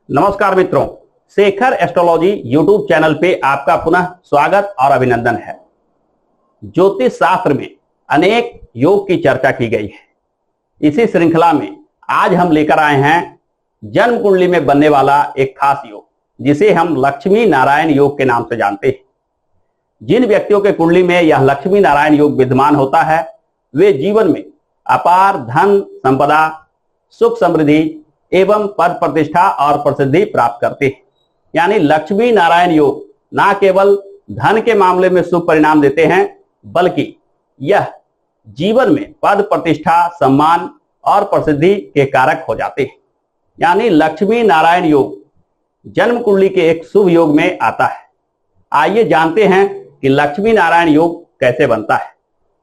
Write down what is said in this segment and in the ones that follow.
नमस्कार मित्रों, Shekhar astrology YouTube channel पे आपका पुनः स्वागत और अभिनंदन है। ज्योतिष शास्त्र में अनेक योग की चर्चा की गई है। इसी श्रृंखला में आज हम लेकर आए हैं जन्म कुंडली में बनने वाला एक खास योग, जिसे हम लक्ष्मी नारायण योग के नाम से जानते हैं। जिन व्यक्तियों के कुंडली में यह लक्ष्मी नारायण योग विद्यमान होता है, वे जीवन में अपार धन संपदा, सुख समृद्धि एवं पद प्रतिष्ठा और प्रसिद्धि प्राप्त करते हैं। यानी लक्ष्मी नारायण योग न केवल धन के मामले में शुभ परिणाम देते हैं, बल्कि यह जीवन में पद प्रतिष्ठा, सम्मान और प्रसिद्धि के कारक हो जाते हैं। यानी लक्ष्मी नारायण योग जन्म कुंडली के एक शुभ योग में आता है। आइए जानते हैं कि लक्ष्मी नारायण योग कैसे बनता है।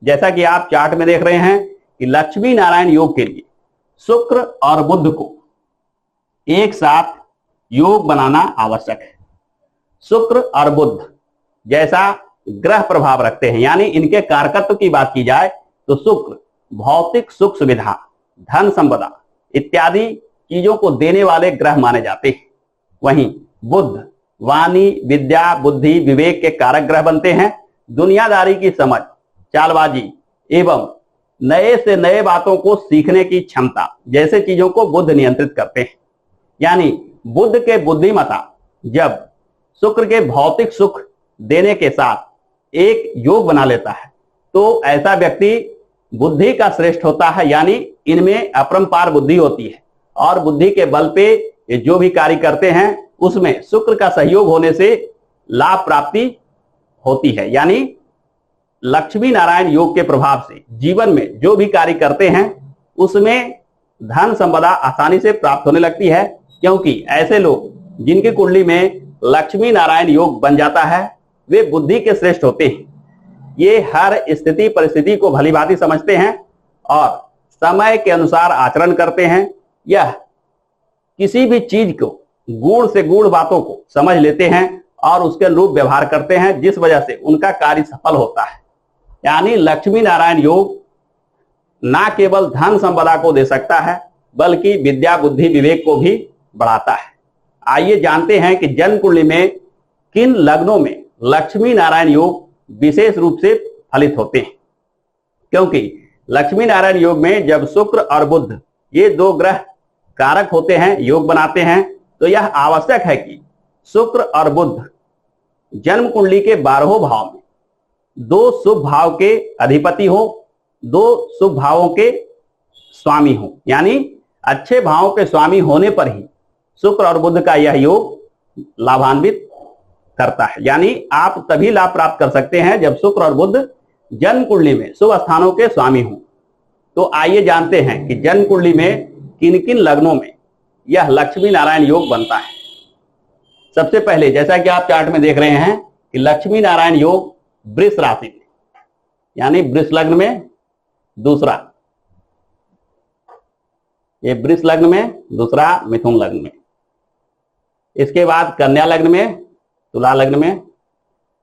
जैसा कि आप चार्ट में देख रहे हैं कि लक्ष्मी नारायण योग के लिए शुक्र और बुध को एक साथ योग बनाना आवश्यक है। शुक्र और बुध जैसा ग्रह प्रभाव रखते हैं, यानी इनके कारकत्व की बात की जाए तो शुक्र भौतिक सुख सुविधा, धन संपदा इत्यादि चीजों को देने वाले ग्रह माने जाते हैं। वहीं बुध वाणी, विद्या, बुद्धि, विवेक के कारक ग्रह बनते हैं। दुनियादारी की समझ, चालबाजी एवं नए से नए बातों को सीखने की क्षमता जैसे चीजों को बुध नियंत्रित करते हैं। यानी बुध के बुद्धिमता जब शुक्र के भौतिक सुख देने के साथ एक योग बना लेता है, तो ऐसा व्यक्ति बुद्धि का श्रेष्ठ होता है। यानी इनमें अपरंपार बुद्धि होती है और बुद्धि के बल पे ये जो भी कार्य करते हैं उसमें शुक्र का सहयोग होने से लाभ प्राप्ति होती है। यानी लक्ष्मी नारायण योग के प्रभाव से जीवन में जो भी कार्य करते हैं उसमें धन संपदा आसानी से प्राप्त होने लगती है, क्योंकि ऐसे लोग जिनकी कुंडली में लक्ष्मी नारायण योग बन जाता है वे बुद्धि के श्रेष्ठ होते हैं। ये हर स्थिति परिस्थिति को भलीभांति समझते हैं और समय के अनुसार आचरण करते हैं। यह किसी भी चीज को गूढ़ से गूढ़ बातों को समझ लेते हैं और उसके अनुरूप व्यवहार करते हैं, जिस वजह से उनका कार्य सफल होता है। यानी लक्ष्मी नारायण योग ना केवल धन संपदा को दे सकता है, बल्कि विद्या, बुद्धि, विवेक को भी बढ़ाता है। आइए जानते हैं कि जन्म कुंडली में किन लग्नों में लक्ष्मी नारायण योग विशेष रूप से फलित होते हैं। क्योंकि लक्ष्मी नारायण योग में जब शुक्र और बुध ये दो ग्रह कारक होते हैं, योग बनाते हैं, तो यह आवश्यक है कि शुक्र और बुध जन्म कुंडली के 12 भाव में दो शुभ भाव के अधिपति हो, दो शुभ भावों के स्वामी हो। यानी अच्छे भावों के स्वामी होने पर ही शुक्र और बुध का यह योग लाभान्वित करता है। यानी आप तभी लाभ प्राप्त कर सकते हैं जब शुक्र और बुध जन्म कुंडली में शुभ स्थानों के स्वामी हों। तो आइए जानते हैं कि जन्म कुंडली में किन किन लग्नों में यह लक्ष्मी नारायण योग बनता है। सबसे पहले जैसा कि आप चार्ट में देख रहे हैं कि लक्ष्मी नारायण योग वृष राशि में, यानी वृष लग्न में दूसरा, ये वृष लग्न में दूसरा, मिथुन लग्न में, इसके बाद कन्या लग्न में, तुला लग्न में,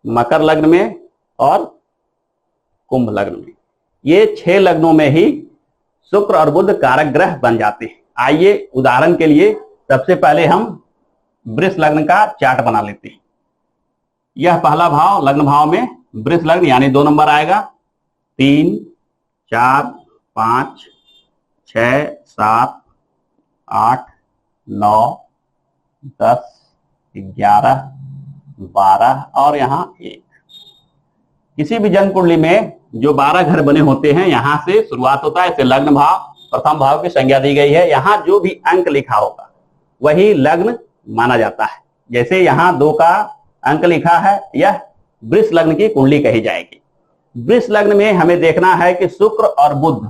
मकर लग्न में और कुंभ लग्न में। ये 6 लग्नों में ही शुक्र और बुध कारक ग्रह बन जाते हैं। आइए उदाहरण के लिए सबसे पहले हम वृष लग्न का चार्ट बना लेते हैं। यह पहला भाव लग्न भाव में वृष लग्न, यानी 2 नंबर आएगा। 3, 4, 5, 6, 7, 8, 9, 10, 11, 12 और यहाँ 1। किसी भी जन्म कुंडली में जो 12 घर बने होते हैं, यहां से शुरुआत होता है। इसे लग्न भाव, प्रथम भाव की संज्ञा दी गई है। यहां जो भी अंक लिखा होगा वही लग्न माना जाता है। जैसे यहां 2 का अंक लिखा है, यह वृष लग्न की कुंडली कही जाएगी। वृष लग्न में हमें देखना है कि शुक्र और बुध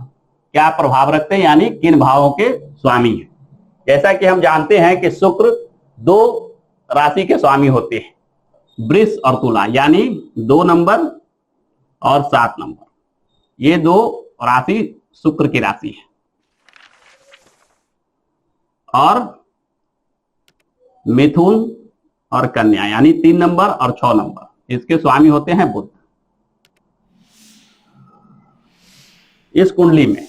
क्या प्रभाव रखते हैं, यानी किन भावों के स्वामी हैं। जैसा कि हम जानते हैं कि शुक्र 2 राशि के स्वामी होते हैं, वृष और तुला, यानी 2 नंबर और 7 नंबर। ये 2 राशि शुक्र की राशि है। और मिथुन और कन्या, यानी 3 नंबर और 6 नंबर, इसके स्वामी होते हैं बुध। इस कुंडली में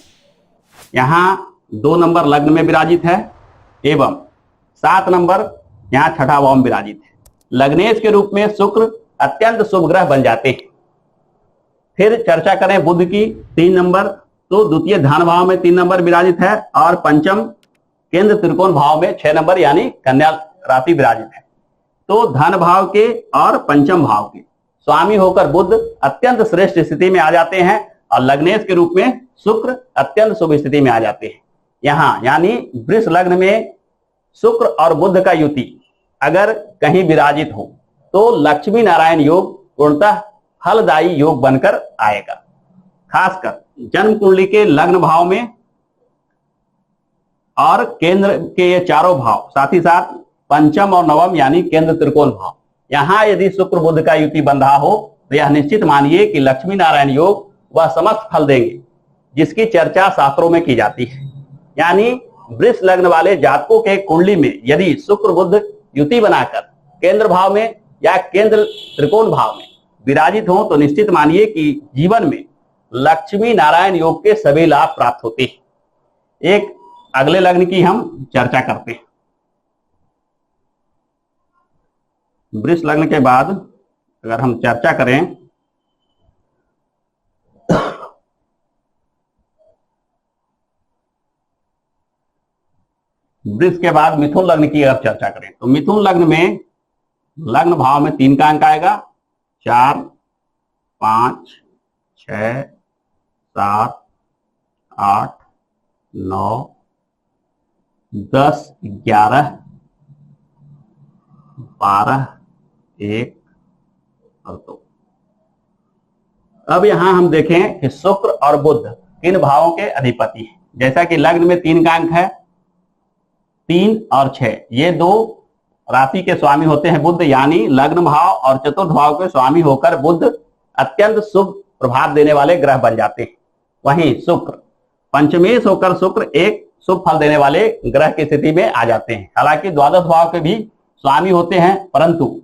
यहां 2 नंबर लग्न में विराजित है एवं 7 नंबर यहाँ छठा भाव में विराजित है। लग्नेश के रूप में शुक्र अत्यंत शुभ ग्रह बन जाते हैं। फिर चर्चा करें बुध की, 3 नंबर, तो द्वितीय धन भाव में 3 नंबर विराजित है और पंचम केंद्र त्रिकोण भाव में 6 नंबर यानी कन्या राशि विराजित है। तो धन भाव के और पंचम भाव के स्वामी होकर बुध अत्यंत श्रेष्ठ स्थिति में आ जाते हैं और लग्नेश के रूप में शुक्र अत्यंत शुभ स्थिति में आ जाते हैं। यहाँ यानी वृष लग्न में शुक्र और बुध का युति अगर कहीं विराजित हो तो लक्ष्मी नारायण योग पूर्णतः फलदायी योग बनकर आएगा। खासकर जन्म कुंडली के लग्न भाव में और केंद्र के ये चारों भाव, साथ ही साथ पंचम और नवम यानी केंद्र त्रिकोण भाव, यहां यदि शुक्र बुध का युति बन रहा हो तो यह निश्चित मानिए कि लक्ष्मी नारायण योग वह समस्त फल देंगे जिसकी चर्चा शास्त्रों में की जाती है। यानी वृष लग्न वाले जातकों के कुंडली में यदि शुक्र बुध युति बनाकर केंद्र भाव में या केंद्र त्रिकोण भाव में विराजित हो तो निश्चित मानिए कि जीवन में लक्ष्मी नारायण योग के सभी लाभ प्राप्त होते हैं। एक अगले लग्न की हम चर्चा करते हैं। वृष लग्न के बाद अगर हम चर्चा करें वृष के बाद मिथुन लग्न की अगर चर्चा करें तो मिथुन लग्न में लग्न भाव में 3 का अंक आएगा, 4, 5, 6, 7, 8, 9, 10, 11, 12, 1 और 2। अब यहां हम देखें कि शुक्र और बुध किन भावों के अधिपति हैं। जैसा कि लग्न में 3 का अंक है, 3 और 6 ये 2 राशि के स्वामी होते हैं बुध, यानी लग्न भाव और चतुर्थ भाव के स्वामी होकर बुध अत्यंत शुभ प्रभाव देने वाले ग्रह बन जाते हैं। वहीं शुक्र पंचमेश होकर शुक्र एक शुभ फल देने वाले ग्रह की स्थिति में आ जाते हैं। हालांकि द्वादश भाव के भी स्वामी होते हैं परंतु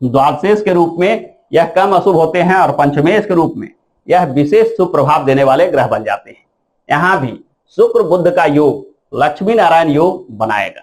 द्वादशेश के रूप में यह कम अशुभ होते हैं और पंचमेश के रूप में यह विशेष शुभ प्रभाव देने वाले ग्रह बन जाते हैं। यहाँ भी शुक्र बुध का योग लक्ष्मी नारायण योग बनाएगा।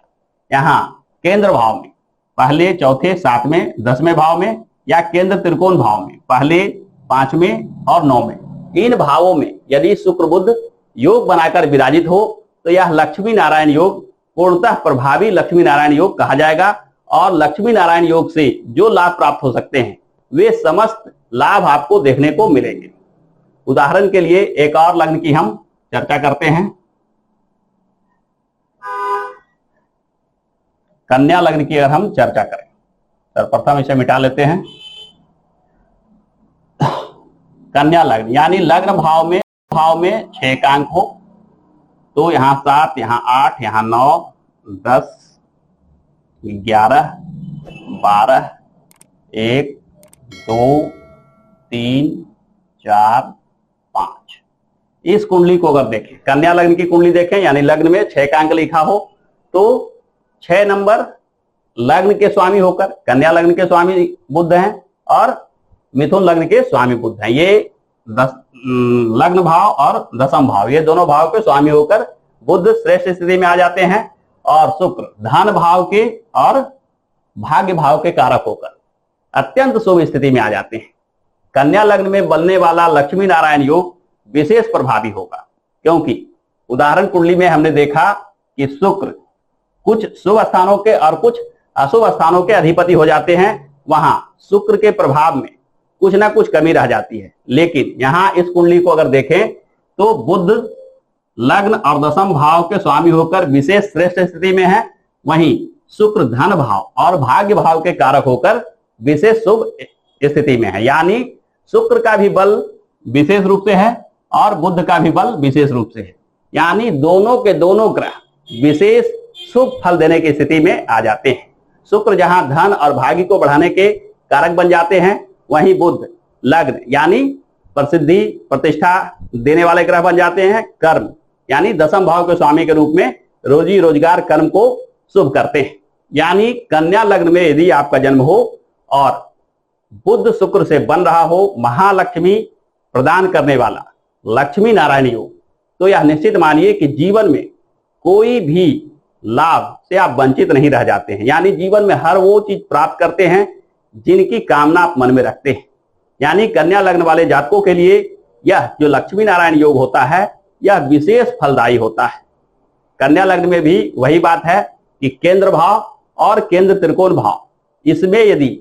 यहाँ केंद्र भाव में पहले, चौथे, 7वें, 10वें भाव में या केंद्र त्रिकोण भाव में पहले, 5वें और 9वें, इन भावों में यदि शुक्र बुध योग बनाकर विराजित हो तो यह लक्ष्मी नारायण योग पूर्णतः प्रभावी लक्ष्मी नारायण योग कहा जाएगा और लक्ष्मी नारायण योग से जो लाभ प्राप्त हो सकते हैं वे समस्त लाभ आपको देखने को मिलेंगे। उदाहरण के लिए एक और लग्न की हम चर्चा करते हैं। कन्या लग्न की अगर हम चर्चा करें, सर्वप्रथम इसे मिटा लेते हैं। कन्या लग्न यानी लग्न भाव में 6 का अंक हो तो यहाँ 7, यहाँ 8, यहाँ 9, 10, 11, 12, 1, 2, 3, 4, 5। इस कुंडली को अगर देखें, कन्या लग्न की कुंडली देखें यानी लग्न में 6 का अंक लिखा हो तो 6 नंबर लग्न के स्वामी होकर कन्या लग्न के स्वामी बुध हैं और मिथुन लग्न के स्वामी बुध हैं। ये लग्न भाव और दशम भाव ये दोनों भाव के स्वामी होकर बुध श्रेष्ठ स्थिति में आ जाते हैं और शुक्र धन भाव के और भाग्य भाव के कारक होकर अत्यंत शुभ स्थिति में आ जाते हैं। कन्या लग्न में बनने वाला लक्ष्मी नारायण योग विशेष प्रभावी होगा क्योंकि उदाहरण कुंडली में हमने देखा कि शुक्र कुछ शुभ स्थानों के और कुछ अशुभ स्थानों के अधिपति हो जाते हैं। वहां शुक्र के प्रभाव में कुछ ना कुछ कमी रह जाती है, लेकिन यहां इस कुंडली को अगर देखें तो बुध लग्न और दशम भाव के स्वामी होकर विशेष श्रेष्ठ स्थिति में है। वहीं शुक्र धन भाव और भाग्य भाव के कारक होकर विशेष शुभ स्थिति में है। यानी शुक्र का भी बल विशेष रूप से है और बुध का भी बल विशेष रूप से है। यानी दोनों के दोनों ग्रह विशेष शुभ फल देने की स्थिति में आ जाते हैं। शुक्र जहां धन और भाग्य को बढ़ाने के कारक बन जाते हैं, वहीं बुध लग्न यानी प्रसिद्धि प्रतिष्ठा देने वाले ग्रह बन जाते हैं। कर्म यानी दशम भाव के स्वामी के रूप में रोजी रोजगार कर्म को शुभ करते हैं। यानी कन्या लग्न में यदि आपका जन्म हो और बुध शुक्र से बन रहा हो महालक्ष्मी प्रदान करने वाला लक्ष्मी नारायण योग, तो यह निश्चित मानिए कि जीवन में कोई भी लाभ से आप वंचित नहीं रह जाते हैं। यानी जीवन में हर वो चीज प्राप्त करते हैं जिनकी कामना आप मन में रखते हैं। यानी कन्या लग्न वाले जातकों के लिए यह जो लक्ष्मी नारायण योग होता है यह विशेष फलदायी होता है। कन्या लग्न में भी वही बात है कि केंद्र भाव और केंद्र त्रिकोण भाव, इसमें यदि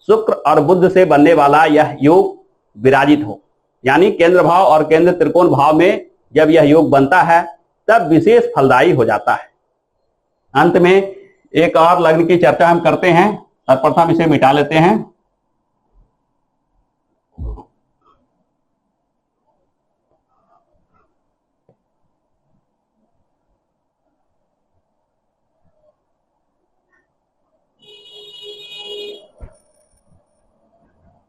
शुक्र और बुध से बनने वाला यह योग विराजित हो, यानी केंद्र भाव और केंद्र त्रिकोण भाव में जब यह योग बनता है तब विशेष फलदायी हो जाता है। अंत में एक और लग्न की चर्चा हम करते हैं। सर्वप्रथम इसे मिटा लेते हैं।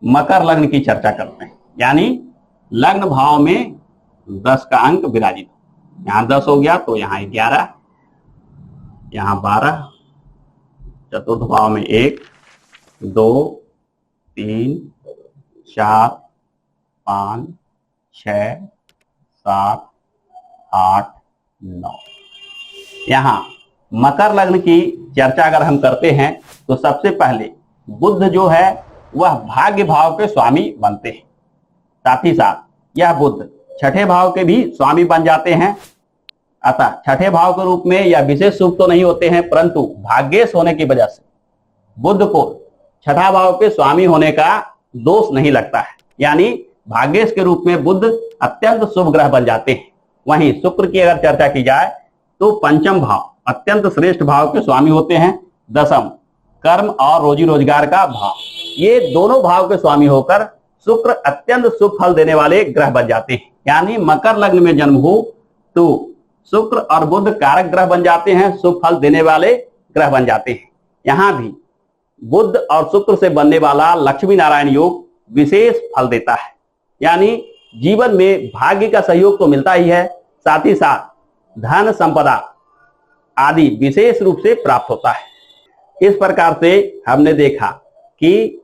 मकर लग्न की चर्चा करते हैं। यानी लग्न भाव में 10 का अंक विराजित, यहां 10 हो गया तो यहां 11, यहां 12, चतुर्थ भाव में 1, 2, 3, 4, 5, 6, 7, 8, 9। यहां मकर लग्न की चर्चा अगर हम करते हैं तो सबसे पहले बुध जो है वह भाग्य भाव के स्वामी बनते हैं। साथ ही साथ यह बुध छठे भाव के भी स्वामी बन जाते हैं। अतः छठे भाव के रूप में यह विशेष शुभ तो नहीं होते हैं, परंतु भाग्येश होने की वजह से बुध को छठा भाव के स्वामी होने का दोष नहीं लगता है। यानी भाग्येश के रूप में बुध अत्यंत शुभ ग्रह बन जाते हैं। वहीं शुक्र की अगर चर्चा की जाए तो पंचम भाव अत्यंत श्रेष्ठ भाव के स्वामी होते हैं। दसम कर्म और रोजी रोजगार का भाव, ये दोनों भाव के स्वामी होकर शुक्र अत्यंत शुभ फल देने वाले ग्रह बन जाते हैं। यानी मकर लग्न में जन्म हो तो शुक्र और बुध कारक ग्रह बन जाते हैं, शुभ फल देने वाले ग्रह बन जाते हैं। यहां भी बुध और शुक्र से बनने वाला लक्ष्मी नारायण योग विशेष फल देता है। यानी जीवन में भाग्य का सहयोग तो मिलता ही है, साथ ही साथ धन संपदा आदि विशेष रूप से प्राप्त होता है। इस प्रकार से हमने देखा कि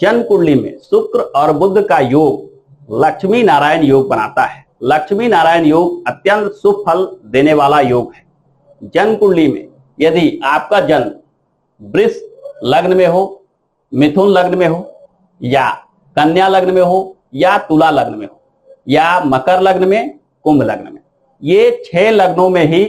जन्म कुंडली में शुक्र और बुध का योग लक्ष्मी नारायण योग बनाता है। लक्ष्मी नारायण योग अत्यंत शुभ फल देने वाला योग है। जन्म कुंडली में यदि आपका जन्म वृष लग्न में हो, मिथुन लग्न में हो, या कन्या लग्न में हो, या तुला लग्न में हो, या मकर लग्न में, कुंभ लग्न में, ये 6 लग्नों में ही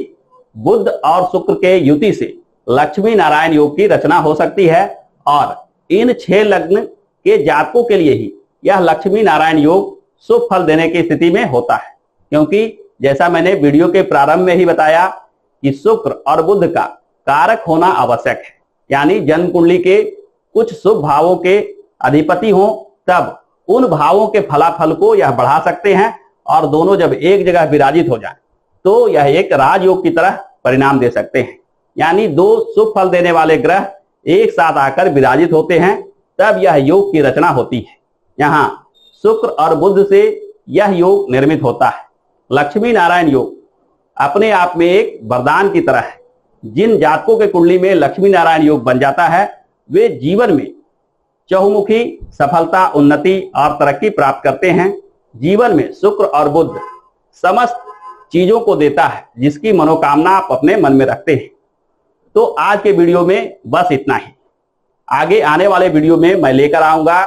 बुध और शुक्र के युति से लक्ष्मी नारायण योग की रचना हो सकती है। और इन 6 लग्न के जातकों के लिए ही यह लक्ष्मी नारायण योग शुभ फल देने की स्थिति में होता है। क्योंकि जैसा मैंने वीडियो के प्रारंभ में ही बताया कि शुक्र और बुध का कारक होना आवश्यक है। यानी जन्म कुंडली के कुछ शुभ भावों के अधिपति हों तब उन भावों के फलाफल को यह बढ़ा सकते हैं, और दोनों जब एक जगह विराजित हो जाए तो यह एक राजयोग की तरह परिणाम दे सकते हैं। यानी 2 शुभ फल देने वाले ग्रह एक साथ आकर विराजित होते हैं तब यह योग की रचना होती है। यहाँ शुक्र और बुध से यह योग निर्मित होता है। लक्ष्मी नारायण योग अपने आप में एक वरदान की तरह है। जिन जातकों के कुंडली में लक्ष्मी नारायण योग बन जाता है वे जीवन में चहुमुखी सफलता, उन्नति और तरक्की प्राप्त करते हैं। जीवन में शुक्र और बुध समस्त चीजों को देता है जिसकी मनोकामना आप अपने मन में रखते हैं। तो आज के वीडियो में बस इतना ही। आगे आने वाले वीडियो में मैं लेकर आऊंगा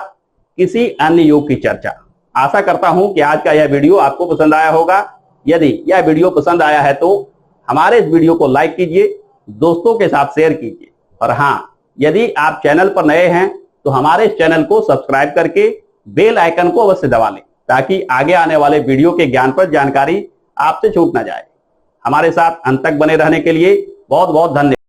किसी अन्य योग की चर्चा। आशा करता हूं कि आज का यह वीडियो आपको पसंद आया होगा। यदि यह वीडियो पसंद आया है तो हमारे इस वीडियो को लाइक कीजिए, दोस्तों के साथ शेयर कीजिए, और हाँ, यदि आप चैनल पर नए हैं तो हमारे इस चैनल को सब्सक्राइब करके बेल आइकन को अवश्य दबा लें ताकि आगे आने वाले वीडियो के ज्ञान पर जानकारी आपसे छूट ना जाए। हमारे साथ अंत तक बने रहने के लिए बहुत बहुत धन्यवाद।